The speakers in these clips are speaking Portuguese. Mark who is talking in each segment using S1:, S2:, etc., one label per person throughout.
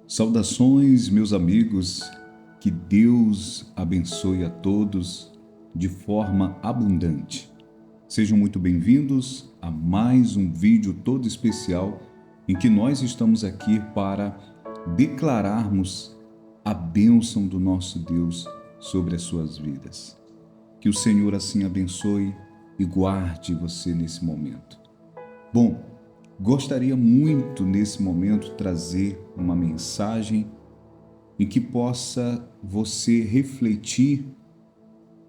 S1: Saudações, meus amigos, que Deus abençoe a todos de forma abundante. Sejam muito bem-vindos a mais um vídeo todo especial em que nós estamos aqui para declararmos a bênção do nosso Deus sobre as suas vidas. Que o Senhor assim abençoe e guarde você nesse momento. Bom, gostaria muito nesse momento trazer uma mensagem em que possa você refletir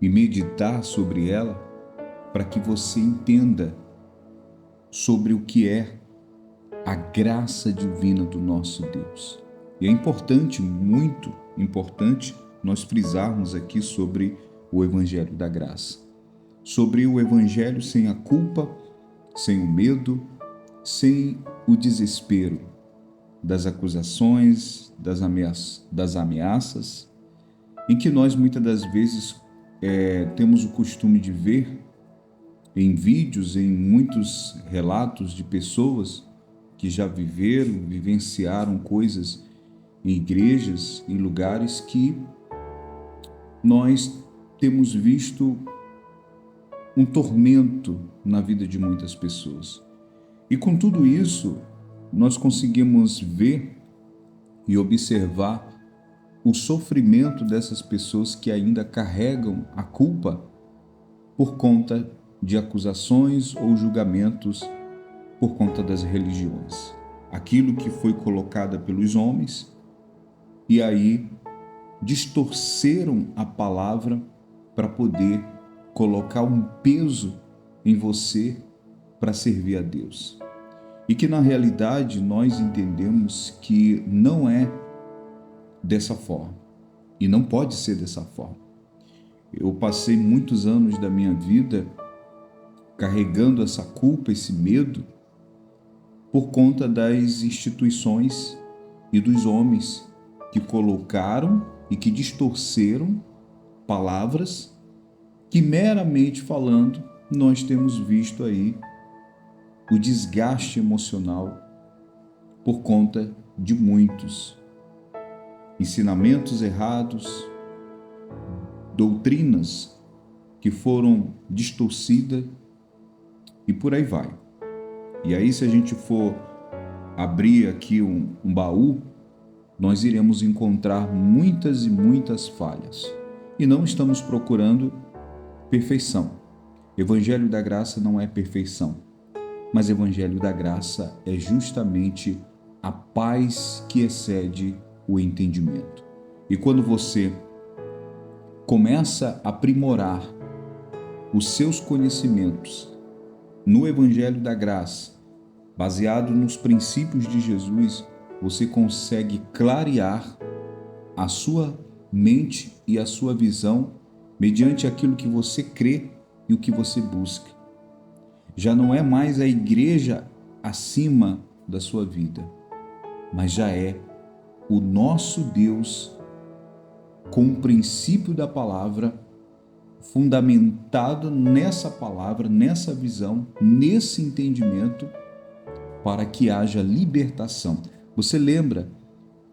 S1: e meditar sobre ela para que você entenda sobre o que é a graça divina do nosso Deus. E é importante, muito importante, nós frisarmos aqui sobre o Evangelho da Graça. Sobre o Evangelho sem a culpa, sem o medo, sem o desespero das acusações, das ameaças, em que nós muitas das vezes temos o costume de ver em vídeos, em muitos relatos de pessoas que já vivenciaram coisas em igrejas, em lugares que nós temos visto um tormento na vida de muitas pessoas. E com tudo isso, nós conseguimos ver e observar o sofrimento dessas pessoas que ainda carregam a culpa por conta de acusações ou julgamentos por conta das religiões. Aquilo que foi colocado pelos homens e aí distorceram a palavra para poder colocar um peso em você para servir a Deus. E que na realidade nós entendemos que não é dessa forma e não pode ser dessa forma. Eu passei muitos anos da minha vida carregando essa culpa, esse medo, por conta das instituições e dos homens que colocaram e que distorceram palavras que, meramente falando, nós temos visto aí o desgaste emocional por conta de muitos ensinamentos errados, doutrinas que foram distorcidas e por aí vai. E aí, se a gente for abrir aqui um baú, nós iremos encontrar muitas e muitas falhas. E não estamos procurando perfeição. Evangelho da Graça não é perfeição. Mas o Evangelho da Graça é justamente a paz que excede o entendimento. E quando você começa a aprimorar os seus conhecimentos no Evangelho da Graça, baseado nos princípios de Jesus, você consegue clarear a sua mente e a sua visão mediante aquilo que você crê e o que você busca. Já não é mais a igreja acima da sua vida, mas já é o nosso Deus com o princípio da palavra, fundamentado nessa palavra, nessa visão, nesse entendimento, para que haja libertação. Você lembra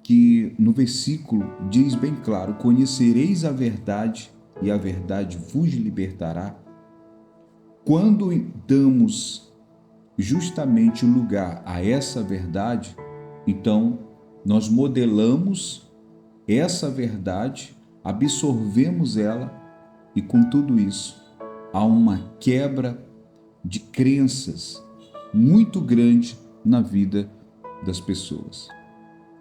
S1: que no versículo diz bem claro: conhecereis a verdade e a verdade vos libertará. Quando damos justamente lugar a essa verdade, então nós modelamos essa verdade, absorvemos ela e com tudo isso há uma quebra de crenças muito grande na vida das pessoas.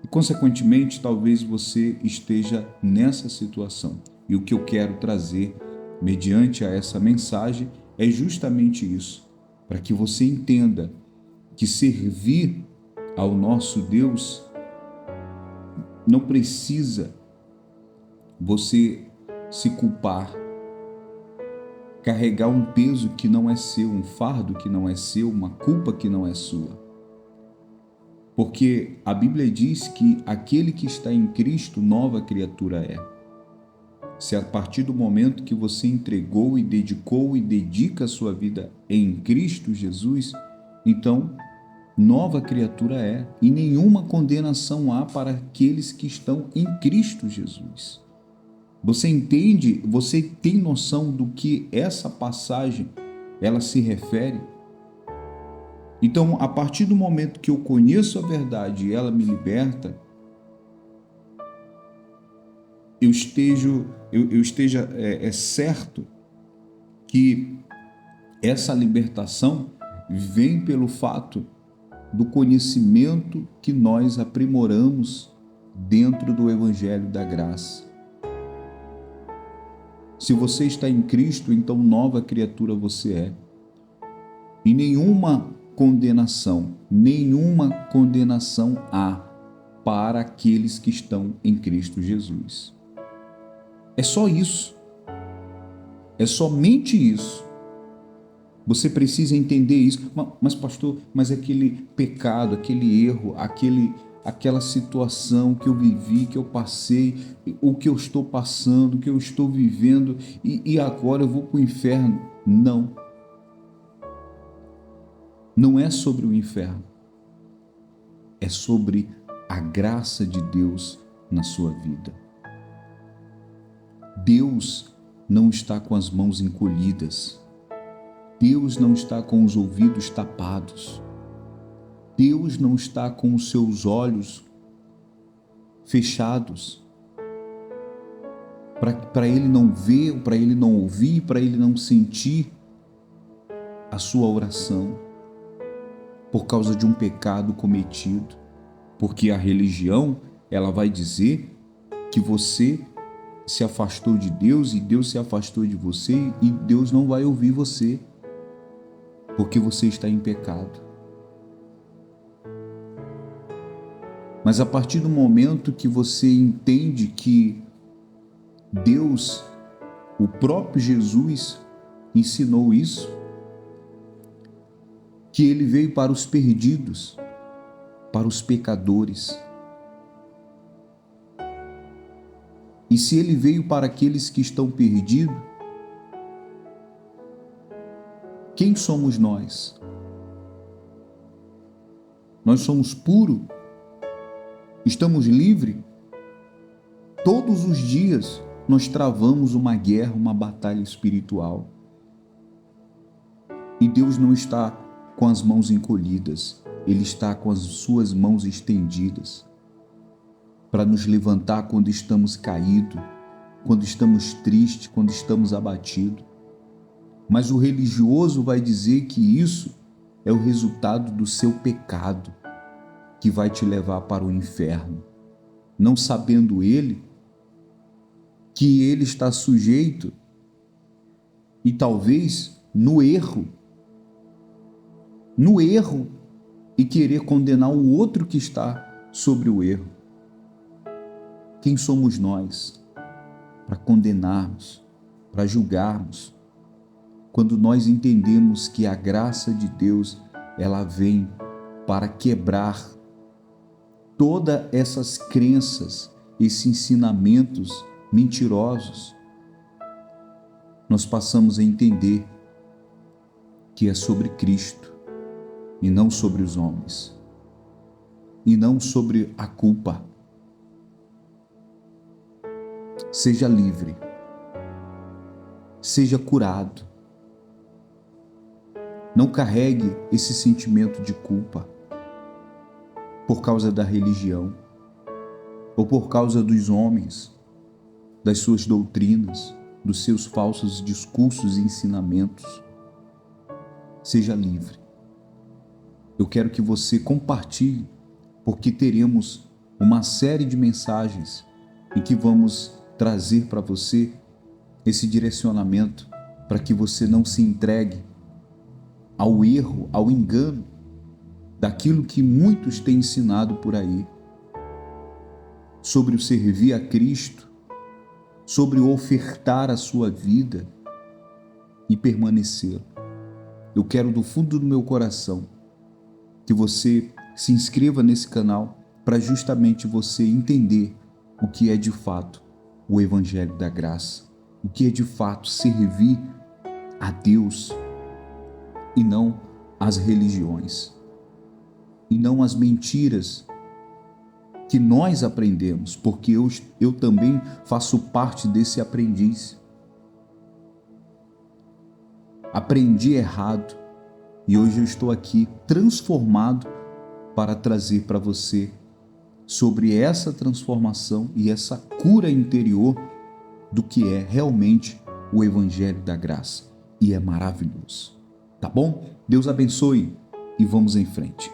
S1: E consequentemente, talvez você esteja nessa situação. E o que eu quero trazer mediante a essa mensagem é justamente isso, para que você entenda que servir ao nosso Deus não precisa você se culpar, carregar um peso que não é seu, um fardo que não é seu, uma culpa que não é sua. Porque a Bíblia diz que aquele que está em Cristo, nova criatura é. Se a partir do momento que você entregou e dedicou e dedica a sua vida em Cristo Jesus, então nova criatura é, e nenhuma condenação há para aqueles que estão em Cristo Jesus. Você entende, você tem noção do que essa passagem ela se refere? Então, a partir do momento que eu conheço a verdade e ela me liberta, eu esteja certo que essa libertação vem pelo fato do conhecimento que nós aprimoramos dentro do Evangelho da Graça. Se você está em Cristo, então nova criatura você é. E nenhuma condenação há para aqueles que estão em Cristo Jesus. É só isso. É somente isso. Você precisa entender isso. Mas pastor, mas aquele pecado, aquele erro, aquela situação que eu vivi, que eu passei, o que eu estou passando, o que eu estou vivendo, e agora eu vou para o inferno. Não. Não é sobre o inferno. É sobre a graça de Deus na sua vida. Deus não está com as mãos encolhidas. Deus não está com os ouvidos tapados. Deus não está com os seus olhos fechados para Ele não ver, para Ele não ouvir, para Ele não sentir a sua oração por causa de um pecado cometido. Porque a religião, ela vai dizer que você se afastou de Deus e Deus se afastou de você e Deus não vai ouvir você, porque você está em pecado. Mas a partir do momento que você entende que Deus, o próprio Jesus, ensinou isso, que Ele veio para os perdidos, para os pecadores. E se Ele veio para aqueles que estão perdidos, quem somos nós? Nós somos puros? Estamos livres? Todos os dias nós travamos uma guerra, uma batalha espiritual. E Deus não está com as mãos encolhidas, Ele está com as suas mãos estendidas para nos levantar quando estamos caídos, quando estamos tristes, quando estamos abatidos. Mas o religioso vai dizer que isso é o resultado do seu pecado, que vai te levar para o inferno, não sabendo ele que ele está sujeito e talvez no erro e querer condenar o outro que está sobre o erro. Quem somos nós para condenarmos, para julgarmos, quando nós entendemos que a graça de Deus, ela vem para quebrar todas essas crenças, esses ensinamentos mentirosos? Nós passamos a entender que é sobre Cristo e não sobre os homens, e não sobre a culpa. Seja livre, seja curado. Não carregue esse sentimento de culpa por causa da religião ou por causa dos homens, das suas doutrinas, dos seus falsos discursos e ensinamentos. Seja livre. Eu quero que você compartilhe, porque teremos uma série de mensagens em que vamos trazer para você esse direcionamento para que você não se entregue ao erro, ao engano daquilo que muitos têm ensinado por aí sobre o servir a Cristo, sobre o ofertar a sua vida e permanecer. Eu quero do fundo do meu coração que você se inscreva nesse canal para justamente você entender o que é de fato o Evangelho da Graça, o que é de fato servir a Deus e não às religiões. e não as mentiras que nós aprendemos, porque eu também faço parte desse aprendiz. Aprendi errado e hoje eu estou aqui transformado para trazer para você sobre essa transformação e essa cura interior do que é realmente o Evangelho da Graça. E é maravilhoso. Tá bom? Deus abençoe e vamos em frente.